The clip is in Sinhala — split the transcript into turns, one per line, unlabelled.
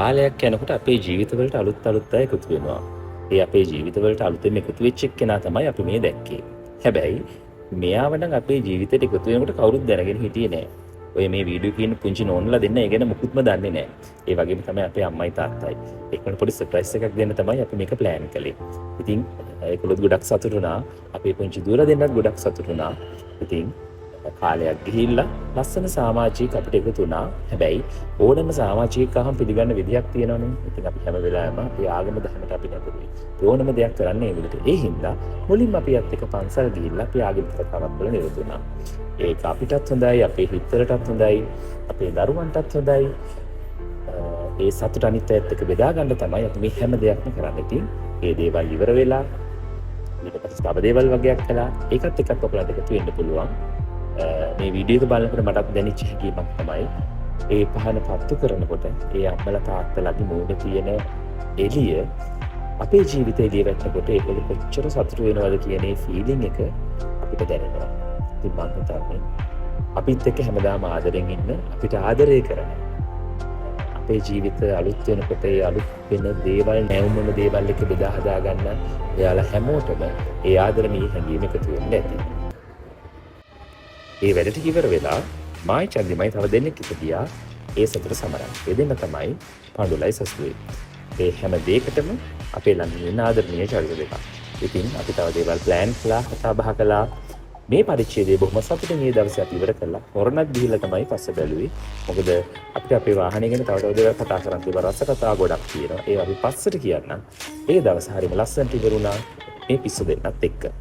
කාලයක් යනකොට අපේ ජීවිතවලට අලුත් අය එකතු වෙනවා. ඒ අපේ ජීවිතවලට අලුතෙන් එකතු වෙච්ච එක්කෙනා තමයි අපි මේ දැක්කේ. හැබැයි මෙයාව නම් අපේ ජීවිතේට එකතු වෙනකොට කවුරුත් දැනගෙන හිටියේ නෑ. ඔය මේ වීඩියෝ කියන පුංචි නෝන්ලා දෙන්න ඒ ගැන මුකුත්ම දන්නේ නෑ. ඒ වගේම තමයි අපේ අම්මයි තාත්තයි. ඒකට පොඩි සර්ප්‍රයිස් එකක් දෙන්න තමයි අපි මේක ප්ලෑන් කළේ. ඉතින් ඒකලොත් ගොඩක් සතුටු වුණා. අපේ පුංචි දුවලා දෙන්නත් ගොඩක් සතුටු වුණා. ඉතින් කාලයක් ගිහිල්ලා ලස්සන සමාජික අපිට එකතු වුණා. හැබැයි ඕනම සමාජිකකම් පිළිගන්න විදියක් තියෙනවනේ. ඉතින් අපි හැම වෙලාවෙම අපි ආගම දහමට අපි නැතුයි. ඕනම දෙයක් කරන්නේ ඒ විදිහට. ඒ හින්දා මුලින්ම අපිත් එක්ක පන්සල් ගිහිල්ලා අපි ආගමික කතාවක් වල නිරත වුණා. ඒක අපිටත් හොඳයි, අපේ හිතවලටත් හොඳයි, අපේ දරුවන්ටත් හොඳයි. ඒ සතුට අනිත් අයත් එක්ක බෙදා ගන්න තමයි අපි මේ හැම දෙයක්ම කරන්නේ. ඉතින් ඒ දේවල් ඉවර වෙලා ඊට පස්සේ තව දේවල් වගේක් කළා. ඒකත් එක්කත් ඔයාලට එකතු වෙන්න පුළුවන්. මේ වීඩියෝ එක බලනකොට මටත් දැනෙච්ච හැඟීමක් තමයි ඒ පහන පත්තු කරනකොට ඒ අම්මලා තාත්තලාගේ මූණේ තියෙන එළිය අපේ ජීවිතේ එළිය වැටෙනකොට ඒකෙ කොච්චර සතුට වෙනවද කියන ඒ ෆීලිං එක අපිට දැනෙනවා. ඉතින් මම හිතන්නේ අපිත් එක්ක හැමදාම ආදරෙන් ඉන්න, අපිට ආදරය කරන, අපේ ජීවිත අලුත් වෙනකොට ඒ අලුත් වෙන දේවල් නැවුම්වන දේවල් එක්ක බෙදා හදා ගන්න එයාලා හැමෝටම ඒ ආදරණීය හැඟීම එකතු වෙන්න ඇති. ඒ වැඩට ඉවර වෙලා මායි චන්දිමයි තව දෙන්නෙක් ඉපදියා. ඒ සතර සමරන්. ඒ දෙන්න තමයි පඳුලයි සසුවේ. ඒ හැම දෙයකටම අපේ ළඟ ඉන්න ආදරණීය චරිත දෙකක්. ඉතින් අපි තව දේවල් ප්ලෑන් කළා, කතා බහ කළා. මේ පරිච්ඡේදය බොහොම සතුටින් මේ දවසේ අපි ඉවර කළා. හොරණක් ගිහිල්ලා තමයි පස්සේ බැලුවේ. මොකද අපිට අපේ වාහනේ ගැන තව දේවල් කතා කරන්න තිබ්බ රස කතා ගොඩක් තියෙනවා. ඒ අපි පස්සට කියන්නම්. ඒ දවස් හරියම ලස්සනට ඉවරුණා මේ පිස්සු දෙන්නත් එක්ක.